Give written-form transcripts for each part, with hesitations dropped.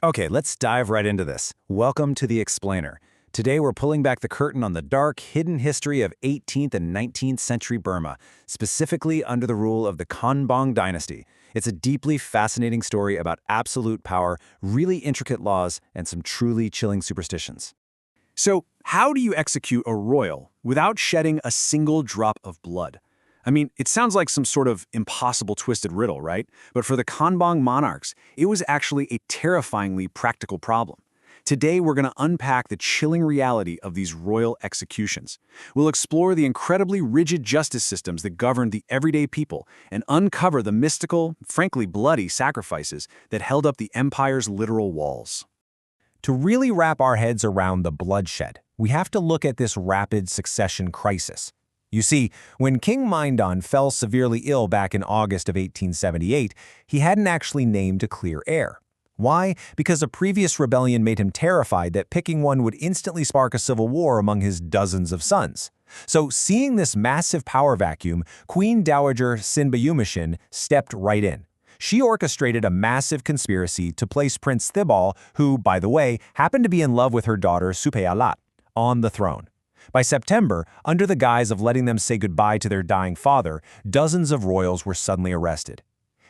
Okay, let's dive right into this. Welcome to The Explainer. Today we're pulling back the curtain on the dark, hidden history of 18th and 19th century Burma, specifically under the rule of the Konbaung Dynasty. It's a deeply fascinating story about absolute power, really intricate laws, and some truly chilling superstitions. So, how do you execute a royal without shedding a single drop of blood? I mean, it sounds like some sort of impossible twisted riddle, right? But for the Konbaung monarchs, it was actually a terrifyingly practical problem. Today, we're going to unpack the chilling reality of these royal executions. We'll explore the incredibly rigid justice systems that govern the everyday people and uncover the mystical, frankly bloody sacrifices that held up the empire's literal walls. To really wrap our heads around the bloodshed, we have to look at this rapid succession crisis. You see, when King Mindon fell severely ill back in August of 1878, he hadn't actually named a clear heir. Why? Because a previous rebellion made him terrified that picking one would instantly spark a civil war among his dozens of sons. So, seeing this massive power vacuum, Queen Dowager Sinbayumishin stepped right in. She orchestrated a massive conspiracy to place Prince Thibaw, who, by the way, happened to be in love with her daughter Supayalat, on the throne. By September, under the guise of letting them say goodbye to their dying father, dozens of royals were suddenly arrested.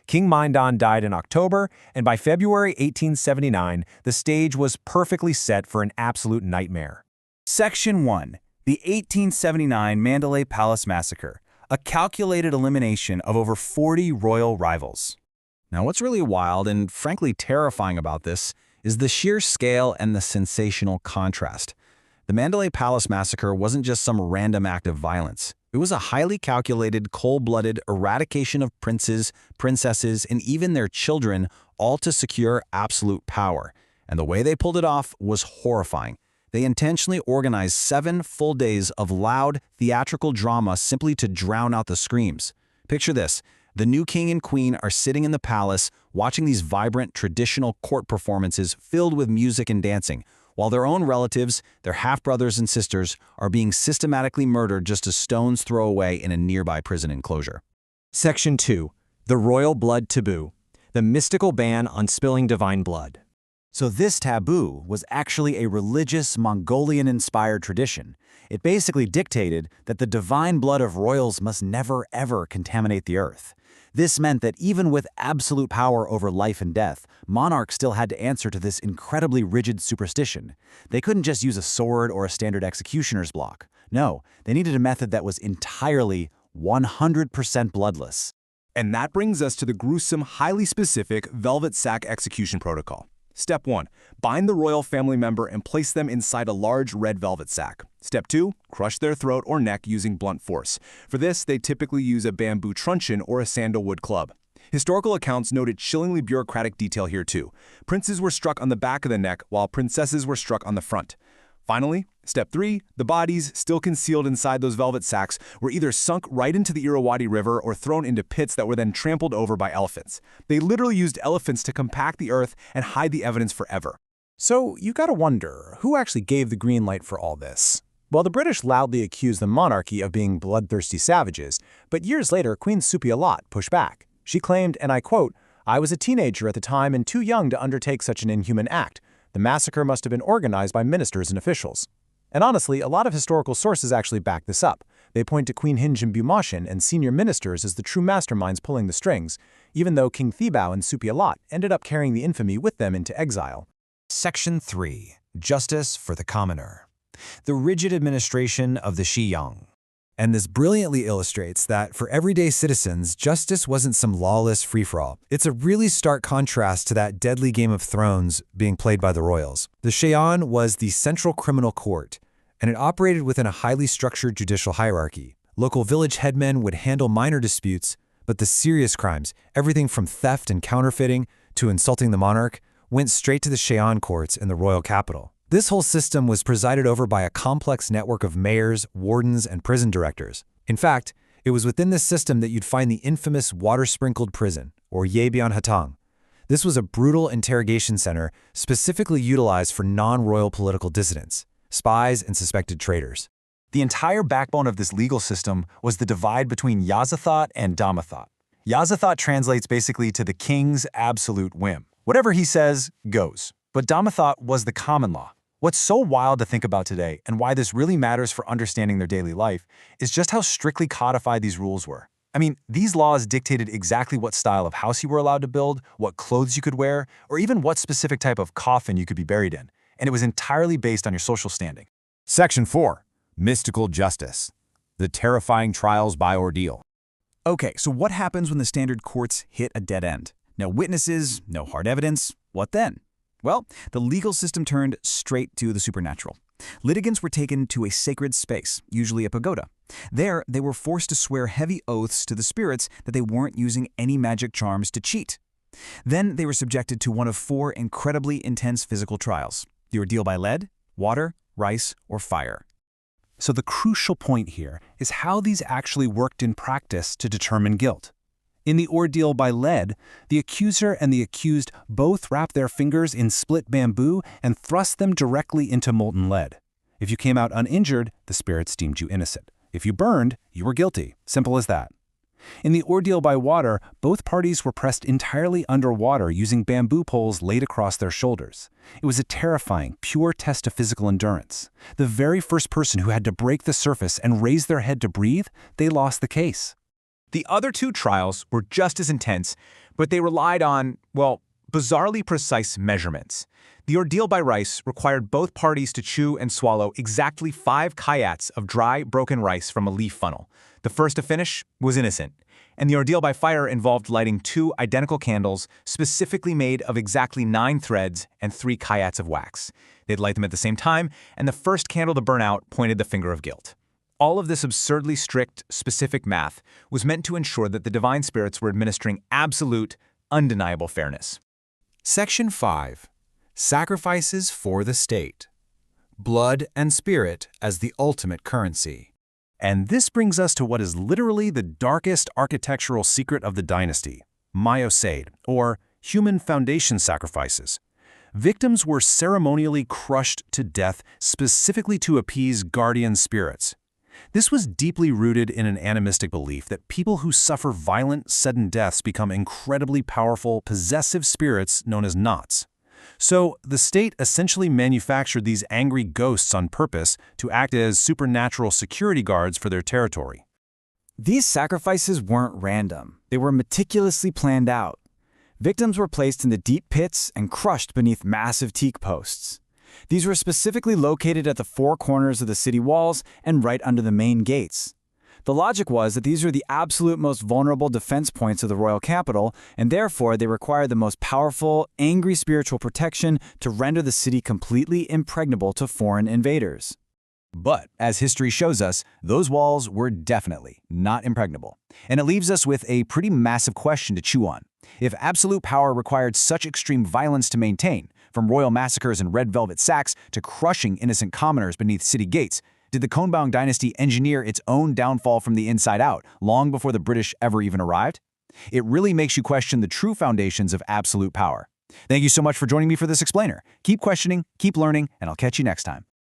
King Mindon died in October, and by February 1879, the stage was perfectly set for an absolute nightmare. Section 1. The 1879 Mandalay Palace Massacre, a calculated elimination of over 40 royal rivals. Now, what's really wild and frankly terrifying about this is the sheer scale and the sensational contrast. The Mandalay Palace Massacre wasn't just some random act of violence. It was a highly calculated, cold-blooded eradication of princes, princesses, and even their children, all to secure absolute power. And the way they pulled it off was horrifying. They intentionally organized 7 full days of loud, theatrical drama simply to drown out the screams. Picture this. The new king and queen are sitting in the palace, watching these vibrant, traditional court performances filled with music and dancing, while their own relatives, their half-brothers and sisters, are being systematically murdered just a stone's throw away in a nearby prison enclosure. Section 2. The Royal Blood Taboo. The mystical ban on spilling divine blood. So this taboo was actually a religious Mongolian-inspired tradition. It basically dictated that the divine blood of royals must never, ever contaminate the earth. This meant that even with absolute power over life and death, monarchs still had to answer to this incredibly rigid superstition. They couldn't just use a sword or a standard executioner's block. No, they needed a method that was entirely 100% bloodless. And that brings us to the gruesome, highly specific velvet sack execution protocol. Step 1. Bind the royal family member and place them inside a large red velvet sack. Step 2. Crush their throat or neck using blunt force. For this, they typically use a bamboo truncheon or a sandalwood club. Historical accounts noted chillingly bureaucratic detail here too. Princes were struck on the back of the neck while princesses were struck on the front. Finally, Step 3, the bodies, still concealed inside those velvet sacks, were either sunk right into the Irrawaddy River or thrown into pits that were then trampled over by elephants. They literally used elephants to compact the earth and hide the evidence forever. So you gotta wonder, who actually gave the green light for all this? Well, the British loudly accused the monarchy of being bloodthirsty savages, but years later, Queen Supayalat pushed back. She claimed, and I quote, "I was a teenager at the time and too young to undertake such an inhuman act. The massacre must have been organized by ministers and officials." And honestly, a lot of historical sources actually back this up. They point to Queen Hinjimbumashin and senior ministers as the true masterminds pulling the strings, even though King Thibaw and Supayalat ended up carrying the infamy with them into exile. Section 3. Justice for the Commoner. The rigid administration of the Shiyang. And this brilliantly illustrates that for everyday citizens, justice wasn't some lawless free-for-all. It's a really stark contrast to that deadly Game of Thrones being played by the royals. The Shiyang was the central criminal court, and it operated within a highly structured judicial hierarchy. Local village headmen would handle minor disputes, but the serious crimes, everything from theft and counterfeiting to insulting the monarch, went straight to the Shiyang courts in the royal capital. This whole system was presided over by a complex network of mayors, wardens, and prison directors. In fact, it was within this system that you'd find the infamous water-sprinkled prison, or Yebian Hatang. This was a brutal interrogation center specifically utilized for non-royal political dissidents, spies, and suspected traitors. The entire backbone of this legal system was the divide between Yazathat and Damathat. Yazathat translates basically to the king's absolute whim. Whatever he says, goes. But Dhamma thought was the common law. What's so wild to think about today, and why this really matters for understanding their daily life, is just how strictly codified these rules were. I mean, these laws dictated exactly what style of house you were allowed to build, what clothes you could wear, or even what specific type of coffin you could be buried in, and it was entirely based on your social standing. Section 4. Mystical Justice. The terrifying trials by ordeal. Okay, so what happens when the standard courts hit a dead end? No witnesses, no hard evidence. What then? Well, the legal system turned straight to the supernatural. Litigants were taken to a sacred space, usually a pagoda. There, they were forced to swear heavy oaths to the spirits that they weren't using any magic charms to cheat. Then they were subjected to one of 4 incredibly intense physical trials: the ordeal by lead, water, rice, or fire. So the crucial point here is how these actually worked in practice to determine guilt. In the ordeal by lead, the accuser and the accused both wrapped their fingers in split bamboo and thrust them directly into molten lead. If you came out uninjured, the spirits deemed you innocent. If you burned, you were guilty. Simple as that. In the ordeal by water, both parties were pressed entirely underwater using bamboo poles laid across their shoulders. It was a terrifying, pure test of physical endurance. The very first person who had to break the surface and raise their head to breathe, they lost the case. The other 2 trials were just as intense, but they relied on, well, bizarrely precise measurements. The ordeal by rice required both parties to chew and swallow exactly 5 kyats of dry, broken rice from a leaf funnel. The first to finish was innocent. And the ordeal by fire involved lighting 2 identical candles, specifically made of exactly 9 threads and 3 kyats of wax. They'd light them at the same time, and the first candle to burn out pointed the finger of guilt. All of this absurdly strict, specific math was meant to ensure that the divine spirits were administering absolute, undeniable fairness. Section 5. Sacrifices for the state. Blood and spirit as the ultimate currency. And this brings us to what is literally the darkest architectural secret of the dynasty: Myosaid, or human foundation sacrifices. Victims were ceremonially crushed to death specifically to appease guardian spirits. This was deeply rooted in an animistic belief that people who suffer violent, sudden deaths become incredibly powerful, possessive spirits known as knots. So the state essentially manufactured these angry ghosts on purpose to act as supernatural security guards for their territory. These sacrifices weren't random. They were meticulously planned out. Victims were placed in the deep pits and crushed beneath massive teak posts. These were specifically located at the 4 corners of the city walls and right under the main gates. The logic was that these were the absolute most vulnerable defense points of the royal capital, and therefore they required the most powerful, angry spiritual protection to render the city completely impregnable to foreign invaders. But, as history shows us, those walls were definitely not impregnable. And it leaves us with a pretty massive question to chew on. If absolute power required such extreme violence to maintain, from royal massacres and red velvet sacks to crushing innocent commoners beneath city gates, did the Konbaung Dynasty engineer its own downfall from the inside out, long before the British ever even arrived? It really makes you question the true foundations of absolute power. Thank you so much for joining me for this explainer. Keep questioning, keep learning, and I'll catch you next time.